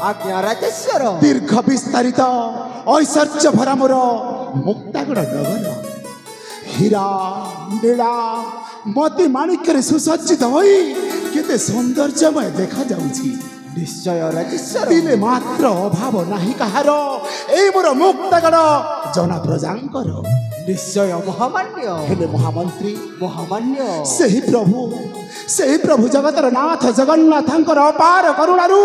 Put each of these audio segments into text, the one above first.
आज्ञा राजेश्वर दीर्घ विस्तारित ऐश्वर्य भरा मोर मुक्तागढ़ नगर हीरा नीला मोती माणिक्य सुसज्जित होई केते सौंदर्यमय देखा जाउछि निश्चय राजेश्वर दिले मात्र अभाव नाही कहार ए मोर मुक्तागढ़ जना प्रजांकर निश्चय महामान्य हेले महामंत्री महामान्य ସେହି ପ୍ରଭୁ ଜଗତର ନାଥ ଜଗନ୍ନାଥଙ୍କର ଅପାର କରୁଣାରୁ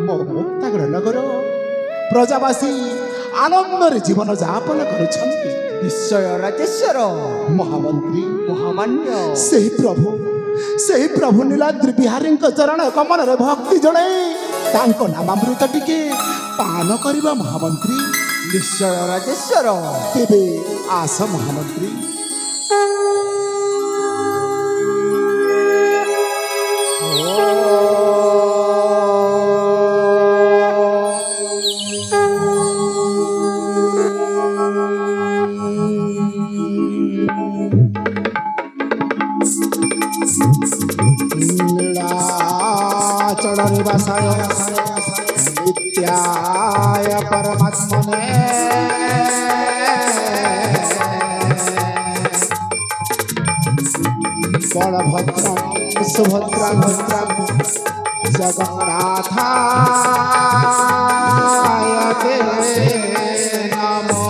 ମୋ ମୁକ୍ତାଗଡ଼ ନଗର ପ୍ରଜାବାସୀ ଆନନ୍ଦରେ ଜୀବନ ଯାପନ କରୁଛନ୍ତି ନିଶ୍ଚୟ ରାଜେଶ୍ୱର ମହାମନ୍ତ୍ରୀ ମହାମାନ୍ୟ ସେହି ପ୍ରଭୁ ନୀଳାଦ୍ରି ବିହାରୀଙ୍କ ଚରଣ କମଳରେ ଭକ୍ତି ଜଣାଇ ତାଙ୍କ ନାମାମୃତ ଟିକେ ପାନ କରିବା ମହାମନ୍ତ୍ରୀ ନିଶ୍ଚୟ ରାଜେଶ୍ୱର ତେବେ ଆସ ମହାମନ୍ତ୍ରୀ नीलाचल वासाय नित्याय परमात्मने बलभद्रं सुभद्रं जगन्नाथाय ते नमो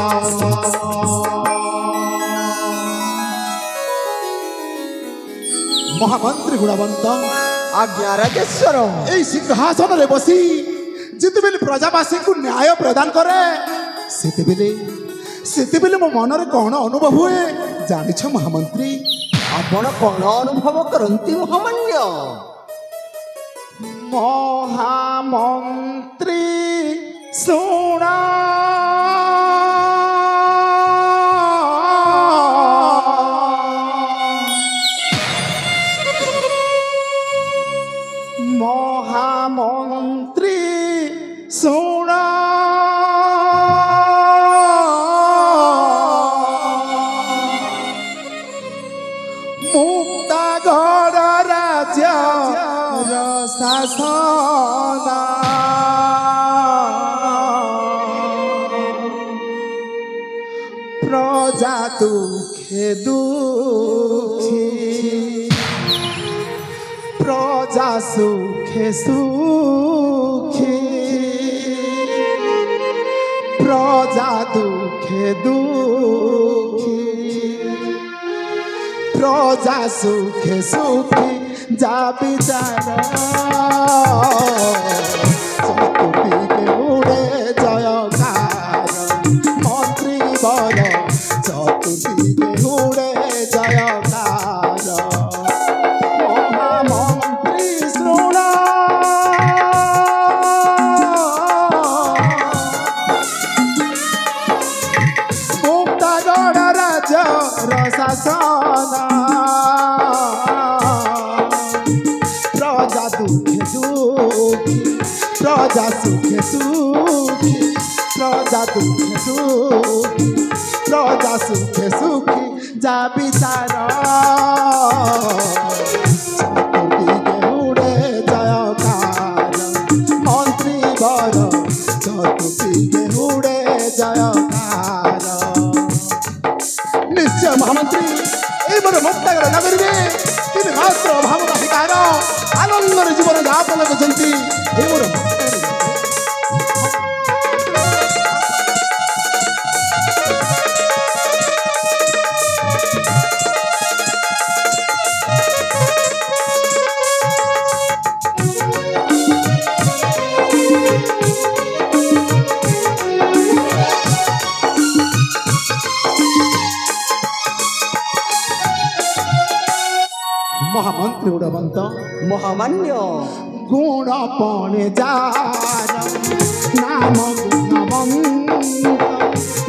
महामंत्री गुणवंत आज्ञा राजेश्वर এই সিংহাসନରେ বসি যেତେବେଳେ ପ୍ରଜାବାସୀଙ୍କୁ ନ୍ୟାୟ ପ୍ରଦାନ କରେ ସେତେବେଳେ ମୋ ମନରେ କ'ଣ ଅନୁଭବ ହୁଏ ଜାଣିଛ ମହାମନ୍ତ୍ରୀ ଆପଣ କ'ଣ ଅନୁଭବ କରନ୍ତି ମହାମାନ୍ୟ ମହାମନ୍ତ୍ରୀ ଶୁଣ महामंत्री सुन मुक्तागढ़ राज्य शासन प्रजा दुखे दुखी प्रजा सुखे सुखी प्रजा दुखे दुखी प्रजा सुखे सुखी जा विचार चतुर्दिके उड़े जयकार मंत्री बर चतुर्दिके उड़े जयकार शासन प्रजा दुखे दुखी प्रजा सुखे सुखी प्रजा दुखे दुखी प्रजा सुखे सुखी जा विचार चतुर्दिके उड़े जयकार मंत्री बर चतुर्दिके उड़े जयकार निश्चय महामंत्री मुक्तागढ़ नगरी में तीन मात्र अभाव अधिकार आनंद जीवन यापन करते महामंत्री गुणवंत महामान्य गुण पणे जार नाम गुणवंत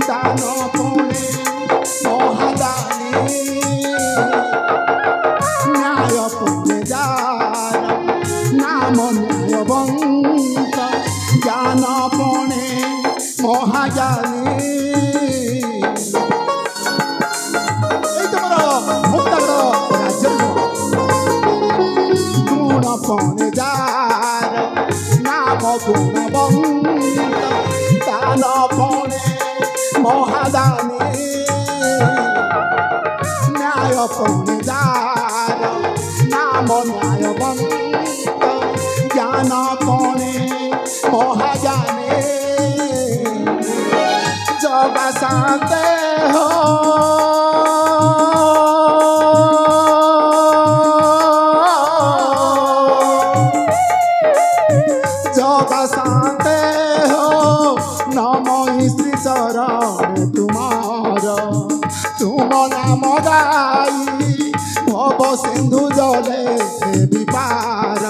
दान पणे महादानी न्याय पणे जार नाम न्यायवंत ज्ञान पणे महाज्ञानी पणे जार नाम गुणवंत ସମାଧାନୀ ନ୍ୟାୟ ପଣିଦାର ନାମ ନ୍ୟାୟବନ୍ତ ଜ୍ଞାନ କଣେ ମହାଜ୍ଞାନେ ଜଗ ଶାନ୍ତେ ହୋ जग शांते हो नम श्री चरण तुमार तुम नाम गाई भव सिंधु जले विपार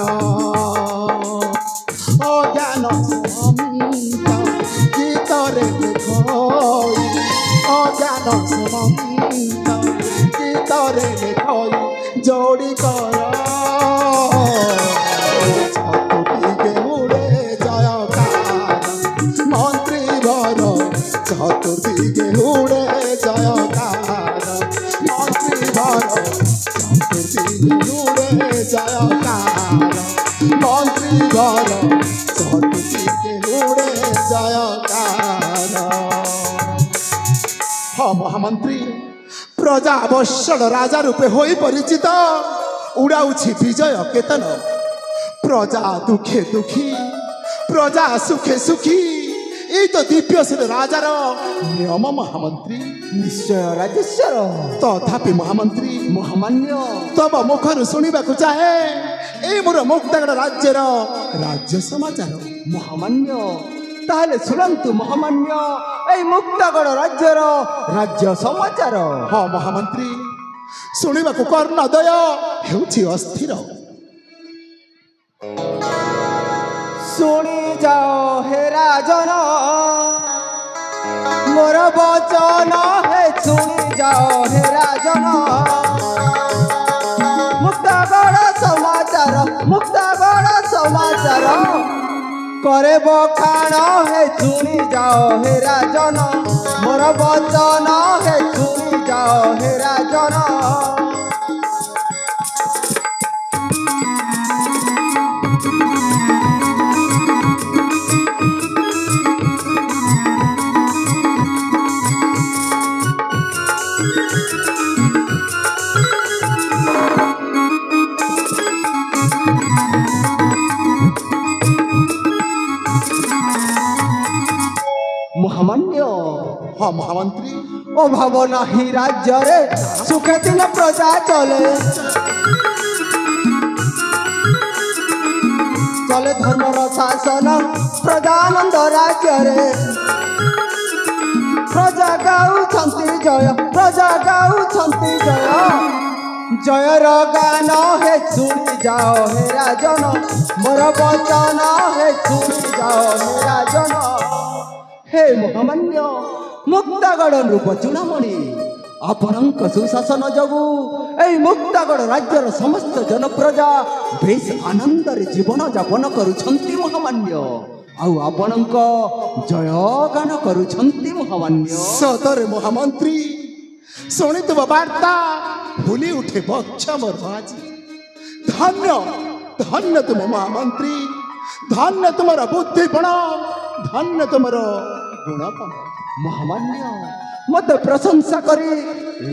अज्ञान समंत गीतरे लेखई अज्ञान समंत गीतरे लेखई जोड़ी कर चतुर्दिगे उड़े जयकार मंत्री भर चतुर्दिगे उड़े जयकार मंत्री भर चतुर्दिगे उड़े जयकार हाँ महामंत्री प्रजा अवश्य राजा रूपे होई परिचित उड़ाउछि विजय केतन प्रजा दुखे दुखी प्रजा सुखे सुखी ये तो दिव्यशील राजार नियम महामंत्री निश्चय राजेश्वर तथापि महामंत्री महामान्य तब मुखर शुणा चाहे ये मोर मुक्तागढ़ राज्यर राज्य समाचार महामान्य ताहले सुनंतु महामान्य ए मुक्तागढ़ राज्यर राज्य समाचार हाँ महामंत्री शुणा कर्णदय हेउछि अस्थिर शुणी जाओ हे राजन मोर वचन हे शुणी जाओ हे राजन मुक्तागढ़ समाचार करे बखाण हे शुणी जाओ हे राजन मोर वचन हे शुणी जाओ हे राजन महामान्य हाँ महामंत्री अभाव नाही राज्य रे सुखे दिन प्रजा चले चले धर्मर शासन प्रजानंद राज्य रे प्रजा गाउछन्ति जय प्रजा गाउछन्ति जय जयर गान हे शुणी जाओ हे राजन मोर वचन हे शुणी जाओ हे राजन हे महामान्य मुक्तागढ़ रूप चूड़ामणि आपणक सुशासन जगु ए मुक्तागढ़ राज्यर समस्त जनप्रजा बेस आनंद जीवन यापन करुछन्ति महामान्य आउ आपणक जयगान करुछन्ति महामान्य सतरे महामंत्री शुणितुब वार्ता भूली उठे बक्ष मोर बाजी धन्य धन्य तुम महामंत्री धन्य तुमर बुद्धिपण धन्य तुमर गुणपण महामान्य मत प्रशंसा करी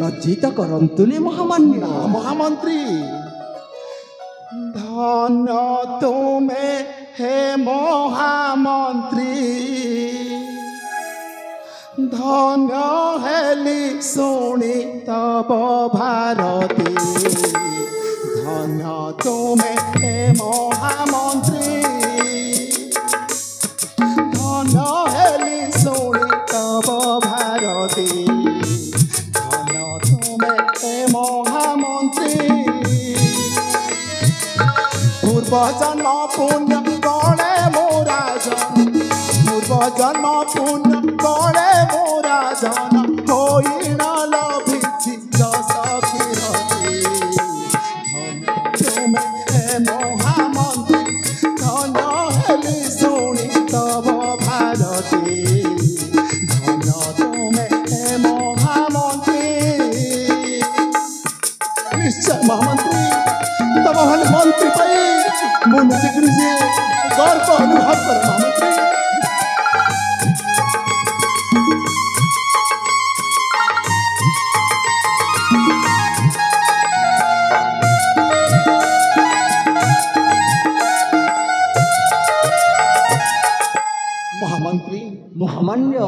लज्जित करंतुनि महामान्य महामंत्री धन्य तुमे हे महामंत्री धन्य हेली शुणी तब भारती धन्य तुमे हे महामंत्री धन्य हेली शुणी तब भारती धन्य तुमे हे महामंत्री पूर्व जन्म पुण्य गणे मोरा जन पूर्व जन्म पुण्य गणे मोरा जन होइण लभिछि जस कीर्ति धन्य तुमे हे महामंत्री धन्य हेली शुणी तब भारती धन्य तुमे हे महामंत्री निश्चय महामंत्री तब हल मंत्री पाई मुझे गर्व अनुभव कर महामंत्री महामंत्री ମହାମାନ୍ୟ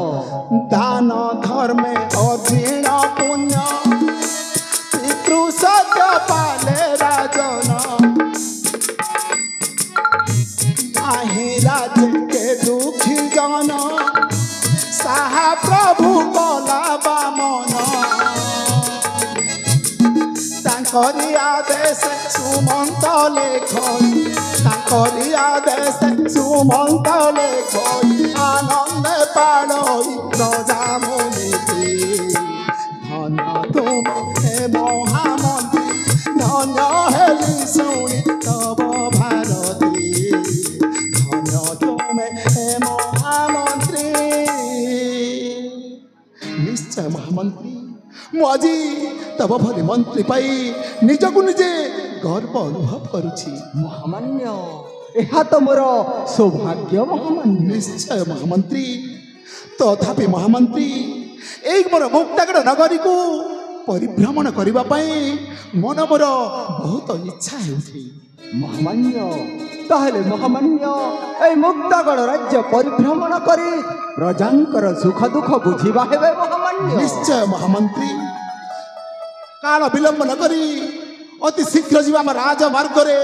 दान धर्मे अधीन पुण्य पितृ सत्य पाले राजन नाही राज्य के दुखी जन साहा प्रभु कला बामन तांकरी आदेश सुमंत लेख तांकरी आदेश सुमंत लेख आनंद पाड़ई प्रजा मुनि धन तुम हे महामंत्री धन्य हेली शुणी तब भारती धन्य तुम हे महामंत्री निश्चय महामंत्री मुझी तब भली मंत्री पाई निजकु निजे गर्व अनुभव करुछि ମହାମାନ୍ୟ ଏହା ତ ମୋର ସୌଭାଗ୍ୟ ମହାମାନ୍ୟ निश्चय महामंत्री तथापि महामंत्री एई मोर मुक्तागढ़ नगरी को परिभ्रमण करबा पई मन मोर बहुत इच्छा हेउछि ମହାମାନ୍ୟ ତାହେଲେ ମହାମାନ୍ୟ এই ମୁକ୍ତାଗଡ଼ ରାଜ୍ୟ ପରିଭ୍ରମଣ କରି ପ୍ରଜାଙ୍କର ସୁଖ ଦୁଃଖ ବୁଝିବା ହେବେ ମହାମାନ୍ୟ निश्चय महामंत्री काल विलंब न करी अति शीघ्र जीवा हम राजमार्ग रे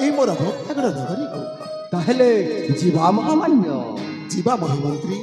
एई मोर मुक्तागढ़ नगरी को ତାହେଲେ ଯିବା ମହାମାନ୍ୟ जीवा महामंत्री